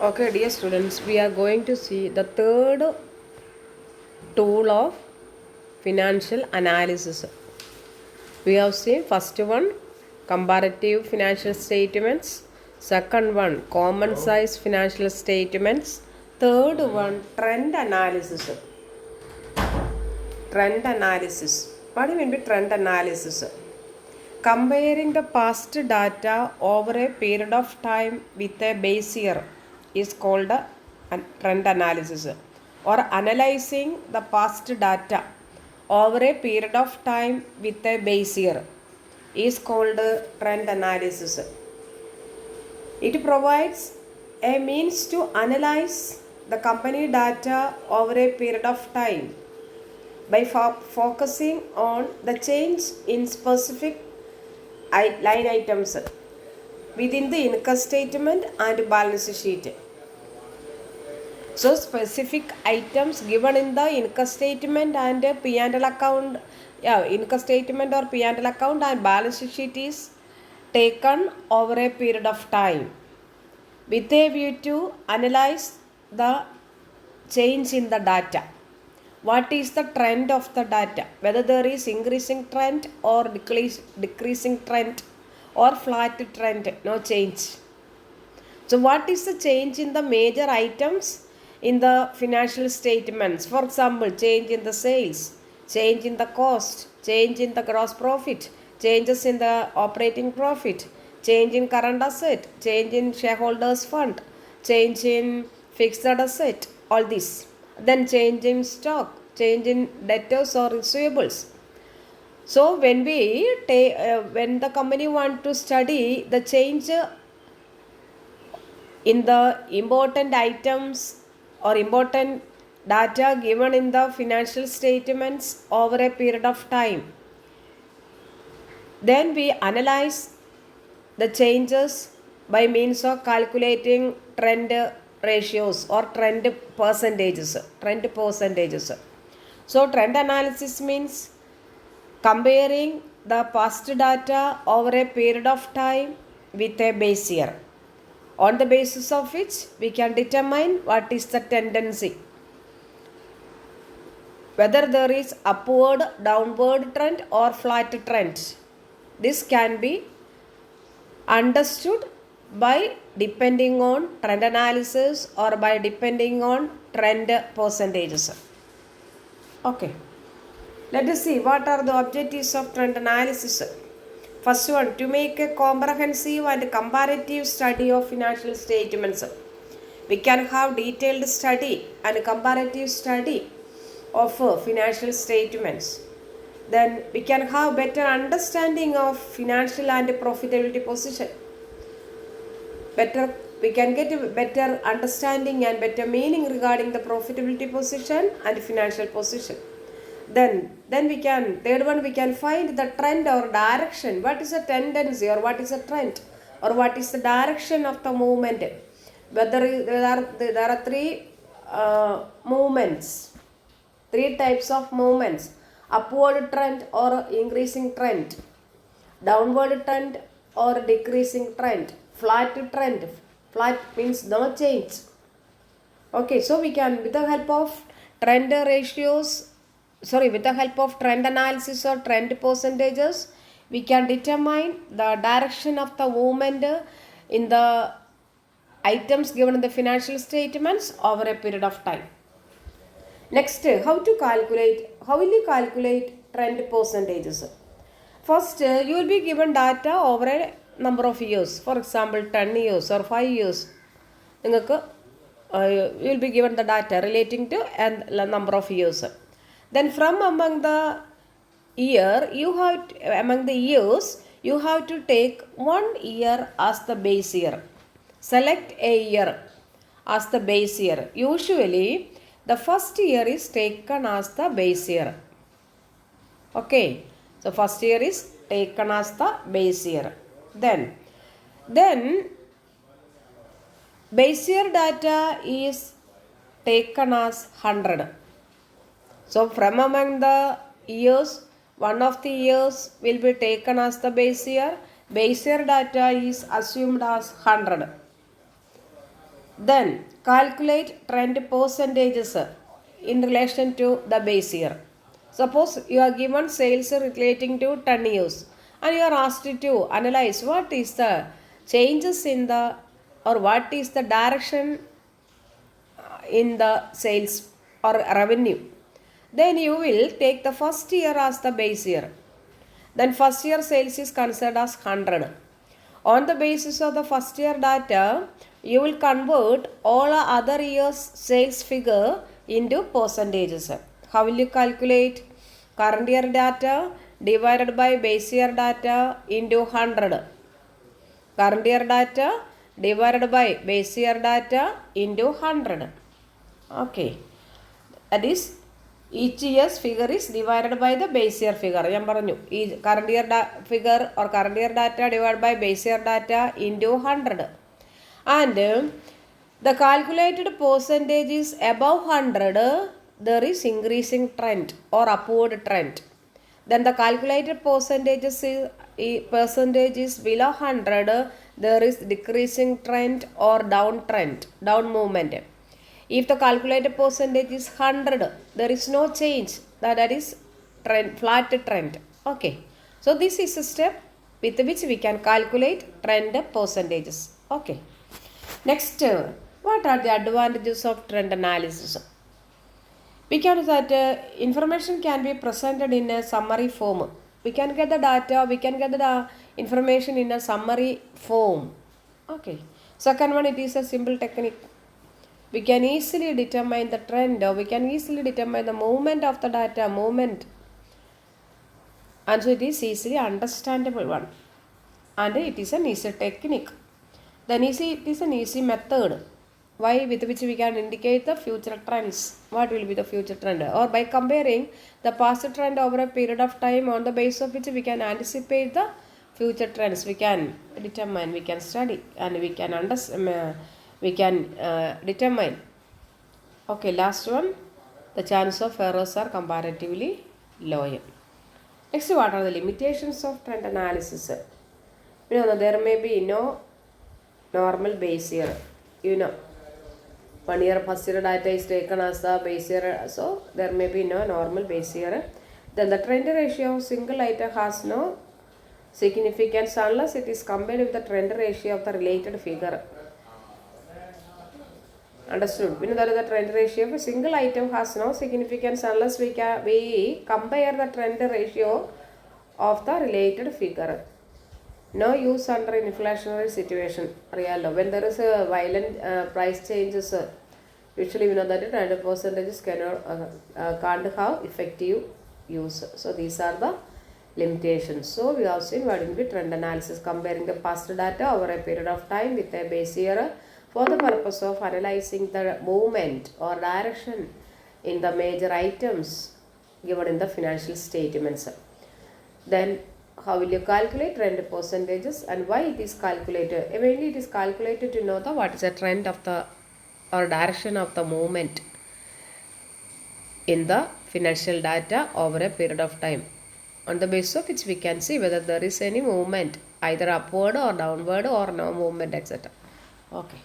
Okay, dear students, we are going to see the third tool of financial analysis. We have seen first one comparative financial statements, second one common size financial statements, third one trend analysis. Trend analysis. What do you mean by trend analysis? Comparing the past data over a period of time with a base year is called a trend analysis, or analyzing the past data over a period of time with a base year is called trend analysis. It provides a means to analyze the company data over a period of time by focusing on the change in specific line items within the income statement and balance sheet. So specific items given in the income statement and P&L account, income statement or P&L account and balance sheet is taken over a period of time with a view to analyze the change in the data. What is the trend of the data? Whether there is increasing trend or decreasing trend or flat trend, no change. So what is the change in the major items in the financial statements? For example, change in the sales, change in the cost, change in the gross profit, changes in the operating profit, change in current asset, change in shareholders fund, change in fixed asset, all this. Then change in stock, change in debtors or receivables. So when when the company want to study the change in the important items or important data given in the financial statements over a period of time, then we analyze the changes by means of calculating trend ratios or trend percentages. So trend analysis means comparing the past data over a period of time with a base year, on the basis of which we can determine what is the tendency, whether there is upward, downward trend or flat trend. This can be understood by depending on trend analysis or by depending on trend percentages. Okay, let us see what are the objectives of trend analysis. First one, to make a comprehensive and comparative study of financial statements. We can have detailed study and comparative study of financial statements. Then we can have better understanding of financial and profitability position. We can get a better understanding and better meaning regarding the profitability position and financial position. Then third one, we can find the trend or direction. What is a tendency or what is a trend or what is the direction of the movement? Whether there are three movements, three types of movements: upward trend or increasing trend, downward trend or decreasing trend, flat trend. Flat means no change. Okay, so we can, with the help of trend ratios, with the help of trend analysis or trend percentages, we can determine the direction of the movement in the items given in the financial statements over a period of time. Next, how will you calculate trend percentages? First, you will be given data over a number of years. For example, 10 years or 5 years. You will be given the data relating to a number of years. Then from among the years, you have to take 1 year as the base year. Select a year as the base year. Usually, the first year is taken as the base year. Okay, so first year is taken as the base year. Then base year data is taken as 100. So from among the years, one of the years will be taken as the base year. Base year data is assumed as 100. Then calculate trend percentages in relation to the base year. Suppose you are given sales relating to 10 years and you are asked to analyze what is the changes in the or what is the direction in the sales or revenue. Then you will take the first year as the base year. Then first year sales is considered as 100. On the basis of the first year data, you will convert all other years sales figure into percentages. How will you calculate? Current year data divided by base year data into 100. Current year data divided by base year data into 100. Okay. That is each year's figure is divided by the base year figure. ഞാൻ പറഞ്ഞു ഈ current year figure or current year data divided by base year data into 100. And the calculated percentage is above 100, there is increasing trend or upward trend. Then the calculated percentage is below 100, there is decreasing trend or down movement. If the calculated percentage is 100, there is no change. That is trend, flat trend. Okay. So this is a step with which we can calculate trend percentages. Okay. Next, what are the advantages of trend analysis? We can say that information can be presented in a summary form. We can get the data, we can get the information in a summary form. Okay. Second one, it is a simple technique. We can easily determine the trend, or we can easily determine the movement of the data, and so it is easily understandable one, and it is an easy technique. Then it is an easy method, why with which we can indicate the future trends. What will be the future trend? Or by comparing the past trend over a period of time, on the basis of which we can anticipate the future trends. We can determine, we can study, and we can determine. Okay, last one, the chance of errors are comparatively lower. Next, what are the limitations of trend analysis? There may be no normal base year. 1 year first year data is taken as the base year, so there may be no normal base year. Then the trend ratio of single item has no significance unless it is compared with the trend ratio of the related figure. Understood? The trend ratio of a single item has no significance unless we compare the trend ratio of the related figure. No use under an inflationary situation. When there is a violent price changes, usually we know that trend percentages can't have effective use. So these are the limitations. So we have seen what will be trend analysis, comparing the past data over a period of time with a base year for the purpose of analyzing the movement or direction in the major items given in the financial statements. Then how will you calculate trend percentages and why it is calculated? Mainly it is calculated to know what is the trend of the or direction of the movement in the financial data over a period of time, on the basis of which we can see whether there is any movement either upward or downward or no movement, etc. Okay.